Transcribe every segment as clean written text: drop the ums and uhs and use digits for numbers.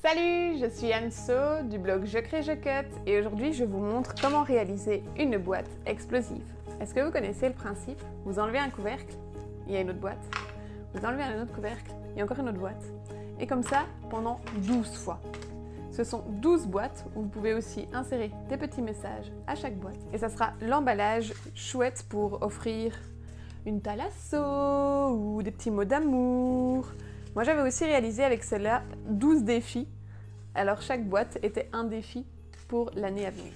Salut, je suis Anne-So du blog Je crée, je cut et aujourd'hui je vous montre comment réaliser une boîte explosive. Est-ce que vous connaissez le principe? Vous enlevez un couvercle, il y a une autre boîte. Vous enlevez un autre couvercle, il y a encore une autre boîte. Et comme ça pendant 12 fois. Ce sont 12 boîtes où vous pouvez aussi insérer des petits messages à chaque boîte. Et ça sera l'emballage chouette pour offrir une thalasso ou des petits mots d'amour. Moi j'avais aussi réalisé avec celle-là 12 défis. Alors chaque boîte était un défi pour l'année à venir.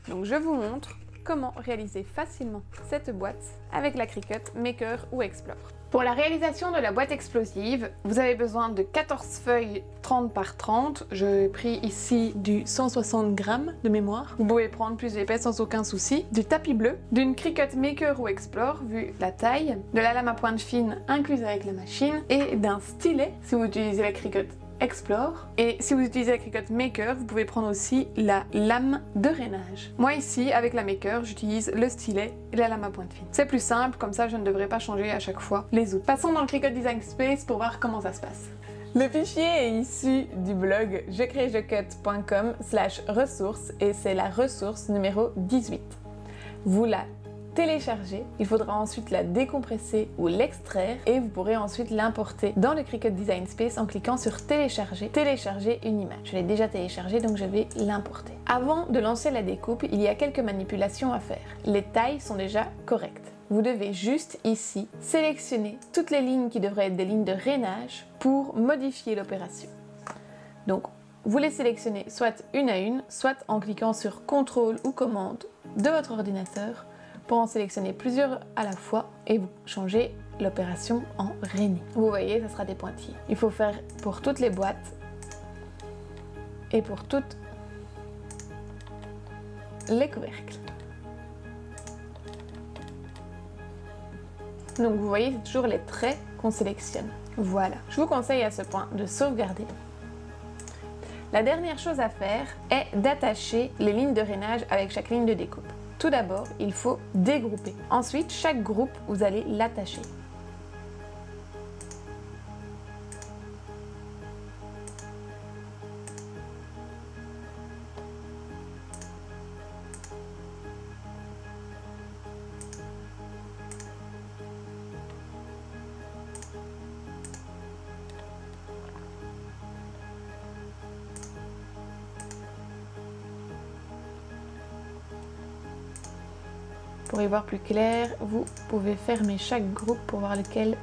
Donc je vous montre comment réaliser facilement cette boîte avec la Cricut Maker ou Explore. Pour la réalisation de la boîte explosive, vous avez besoin de 14 feuilles 30 par 30. J'ai pris ici du 160 grammes de mémoire. Vous pouvez prendre plus épais sans aucun souci. Du tapis bleu, d'une Cricut Maker ou Explore, vu la taille, de la lame à pointe fine incluse avec la machine, et d'un stylet si vous utilisez la Cricut Explore. Et si vous utilisez la Cricut Maker, vous pouvez prendre aussi la lame de rainage. Moi ici, avec la Maker, j'utilise le stylet et la lame à pointe fine. C'est plus simple, comme ça je ne devrais pas changer à chaque fois les outils. Passons dans le Cricut Design Space pour voir comment ça se passe. Le fichier est issu du blog jecrejecut.com/ressources et c'est la ressource numéro 18. Vous la télécharger, il faudra ensuite la décompresser ou l'extraire et vous pourrez ensuite l'importer dans le Cricut Design Space en cliquant sur télécharger une image. Je l'ai déjà téléchargée donc je vais l'importer. Avant de lancer la découpe, il y a quelques manipulations à faire. Les tailles sont déjà correctes. Vous devez juste ici sélectionner toutes les lignes qui devraient être des lignes de rainage pour modifier l'opération. Donc vous les sélectionnez soit une à une, soit en cliquant sur CTRL ou commande de votre ordinateur pour en sélectionner plusieurs à la fois et vous changez l'opération en rainé. Vous voyez, ça sera des pointillés. Il faut faire pour toutes les boîtes et pour toutes les couvercles. Donc vous voyez, c'est toujours les traits qu'on sélectionne. Voilà. Je vous conseille à ce point de sauvegarder. La dernière chose à faire est d'attacher les lignes de rainage avec chaque ligne de découpe. Tout d'abord, il faut dégrouper. Ensuite, chaque groupe, vous allez l'attacher. Pour y voir plus clair, vous pouvez fermer chaque groupe pour voir lequel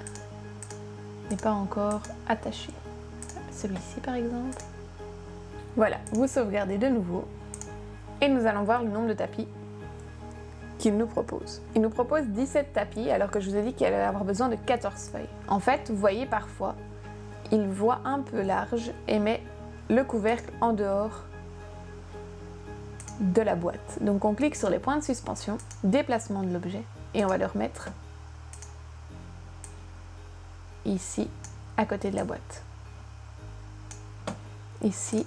n'est pas encore attaché. Celui-ci par exemple. Voilà, vous sauvegardez de nouveau et nous allons voir le nombre de tapis qu'il nous propose. Il nous propose 17 tapis alors que je vous ai dit qu'il allait avoir besoin de 14 feuilles. En fait, vous voyez parfois, il voit un peu large et met le couvercle en dehors de la boîte. Donc on clique sur les points de suspension, déplacement de l'objet et on va le remettre ici à côté de la boîte. Ici.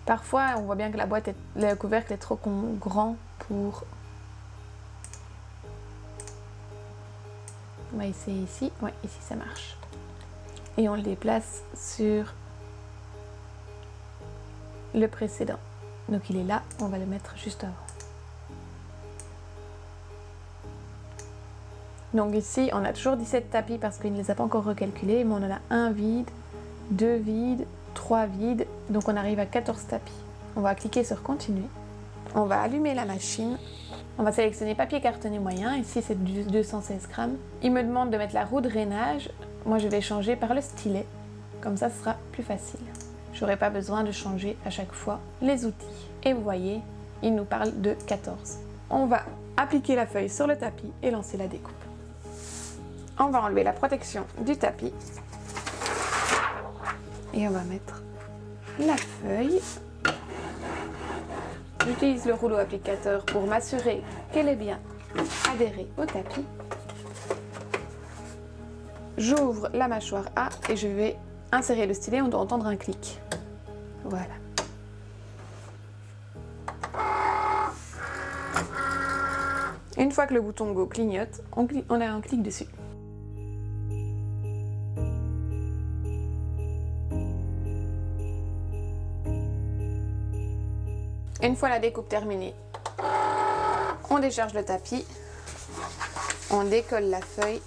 Parfois on voit bien que le couvercle est trop grand pour... On va essayer ici. Ouais, ici ça marche. Et on le déplace sur le précédent. Donc il est là, on va le mettre juste avant. Donc ici, on a toujours 17 tapis parce qu'il ne les a pas encore recalculés, mais on en a un vide, 2 vides, 3 vides, donc on arrive à 14 tapis. On va cliquer sur continuer. On va allumer la machine. On va sélectionner papier cartonné moyen, ici c'est du 216 grammes. Il me demande de mettre la roue de rainage, moi je vais changer par le stylet, comme ça ce sera plus facile. J'aurai pas besoin de changer à chaque fois les outils. Et vous voyez, il nous parle de 14. On va appliquer la feuille sur le tapis et lancer la découpe. On va enlever la protection du tapis. Et on va mettre la feuille. J'utilise le rouleau applicateur pour m'assurer qu'elle est bien adhérée au tapis. J'ouvre la mâchoire A et je vais insérer le stylet, on doit entendre un clic. Voilà. Une fois que le bouton Go clignote, on a un clic dessus. Une fois la découpe terminée, on décharge le tapis, on décolle la feuille,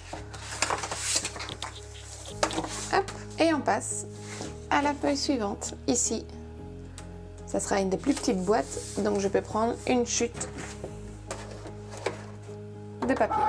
hop, et on passe à la feuille suivante, ici. Ça sera une des plus petites boîtes, donc je peux prendre une chute de papier.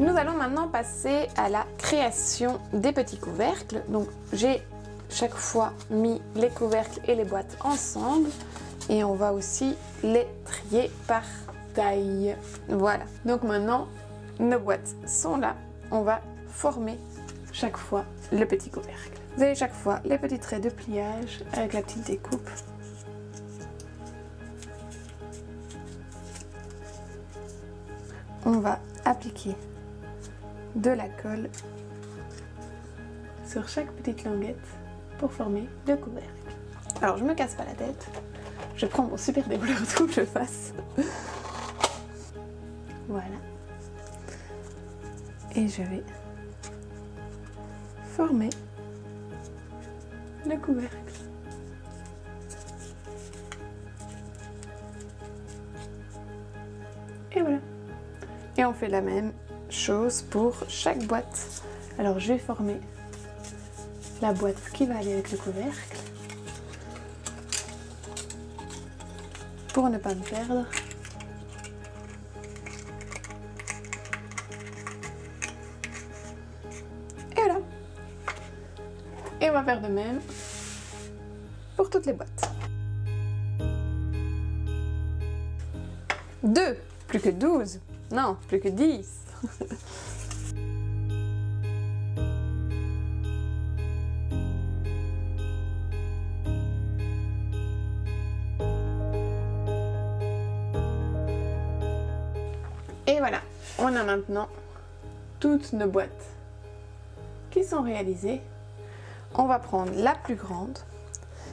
Nous allons maintenant passer à la création des petits couvercles. Donc j'ai chaque fois mis les couvercles et les boîtes ensemble et on va aussi les trier par taille. Voilà, donc maintenant nos boîtes sont là. On va former chaque fois le petit couvercle. Vous avez chaque fois les petits traits de pliage avec la petite découpe. On va appliquer de la colle sur chaque petite languette pour former le couvercle. Alors je me casse pas la tête, je prends mon super débleur double face. Voilà. Et je vais former le couvercle. Et voilà. Et on fait la même chose pour chaque boîte. Alors je vais former la boîte qui va aller avec le couvercle pour ne pas me perdre. Et voilà. Et on va faire de même pour toutes les boîtes. 2, plus que 12. Non, plus que 10. Et voilà, on a maintenant toutes nos boîtes qui sont réalisées. On va prendre la plus grande,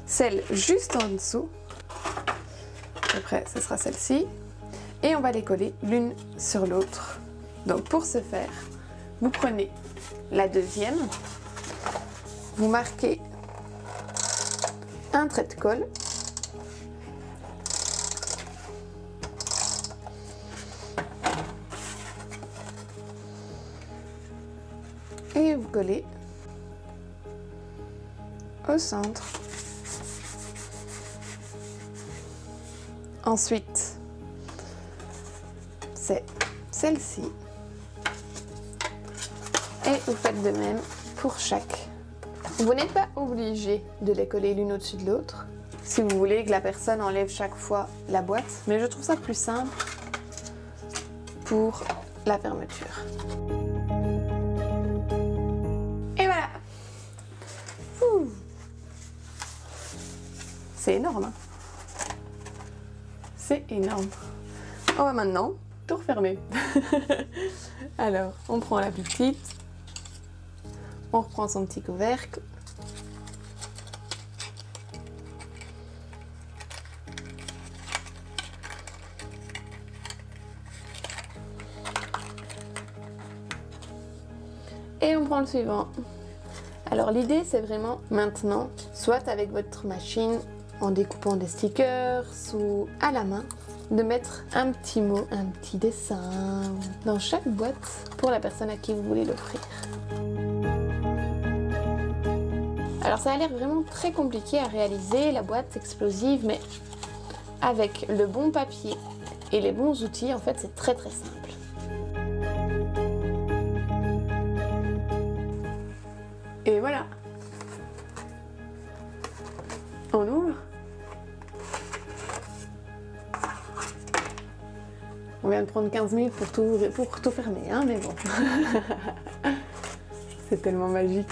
celle juste en dessous. Après, ce sera celle-ci. Et on va les coller l'une sur l'autre. Donc pour ce faire, vous prenez la deuxième, vous marquez un trait de colle et vous collez au centre. Ensuite, c'est celle-ci. Et vous faites de même pour chaque. Vous n'êtes pas obligé de les coller l'une au-dessus de l'autre si vous voulez que la personne enlève chaque fois la boîte, mais je trouve ça plus simple pour la fermeture. Et voilà. C'est énorme, hein? C'est énorme. On va maintenant tout refermer. Alors, on prend la plus petite, on reprend son petit couvercle. Et on prend le suivant. Alors l'idée c'est vraiment maintenant, soit avec votre machine, en découpant des stickers ou à la main, de mettre un petit mot, un petit dessin dans chaque boîte pour la personne à qui vous voulez l'offrir. Alors ça a l'air vraiment très compliqué à réaliser, la boîte explosive, mais avec le bon papier et les bons outils, en fait, c'est très très simple. Et voilà. On ouvre. On vient de prendre 15 minutes pour tout fermer, hein, mais bon. C'est tellement magique.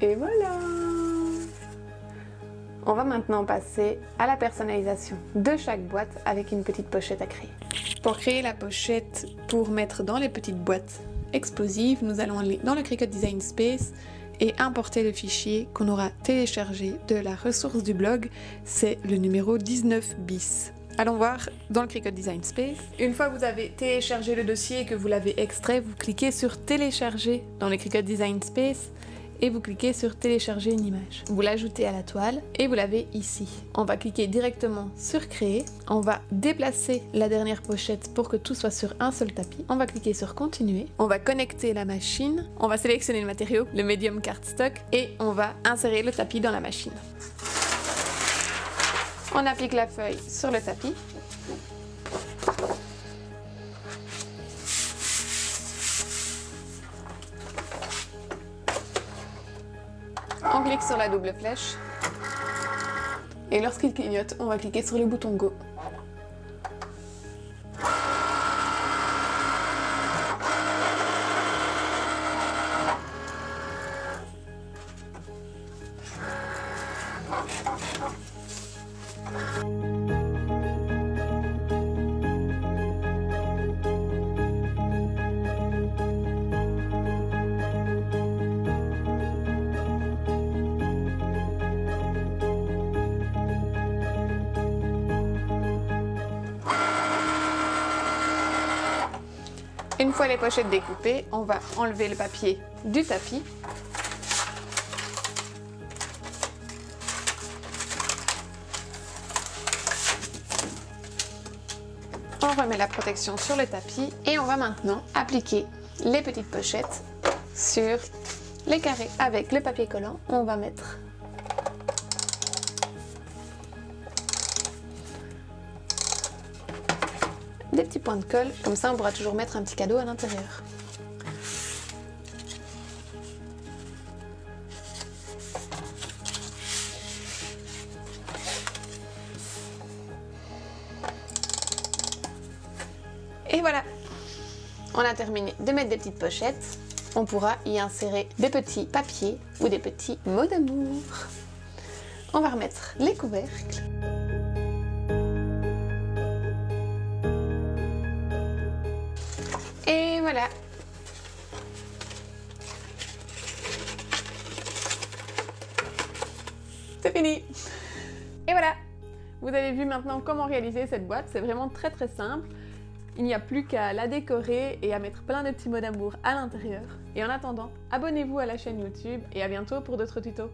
Et voilà! On va maintenant passer à la personnalisation de chaque boîte avec une petite pochette à créer. Pour créer la pochette pour mettre dans les petites boîtes explosives, nous allons aller dans le Cricut Design Space et importer le fichier qu'on aura téléchargé de la ressource du blog, c'est le numéro 19 bis. Allons voir dans le Cricut Design Space. Une fois que vous avez téléchargé le dossier et que vous l'avez extrait, vous cliquez sur télécharger dans le Cricut Design Space et vous cliquez sur télécharger une image. Vous l'ajoutez à la toile et vous l'avez ici. On va cliquer directement sur créer. On va déplacer la dernière pochette pour que tout soit sur un seul tapis. On va cliquer sur continuer. On va connecter la machine. On va sélectionner le matériau, le medium cardstock, et on va insérer le tapis dans la machine. On applique la feuille sur le tapis. On clique sur la double flèche et lorsqu'il clignote, on va cliquer sur le bouton Go. Une fois les pochettes découpées, on va enlever le papier du tapis. On remet la protection sur le tapis et on va maintenant appliquer les petites pochettes sur les carrés. Avec le papier collant, on va mettre des petits points de colle, comme ça on pourra toujours mettre un petit cadeau à l'intérieur. Et voilà, on a terminé de mettre des petites pochettes. On pourra y insérer des petits papiers ou des petits mots d'amour. On va remettre les couvercles. Et voilà. C'est fini. Et voilà. Vous avez vu maintenant comment réaliser cette boîte. C'est vraiment très très simple. Il n'y a plus qu'à la décorer et à mettre plein de petits mots d'amour à l'intérieur. Et en attendant, abonnez-vous à la chaîne YouTube et à bientôt pour d'autres tutos.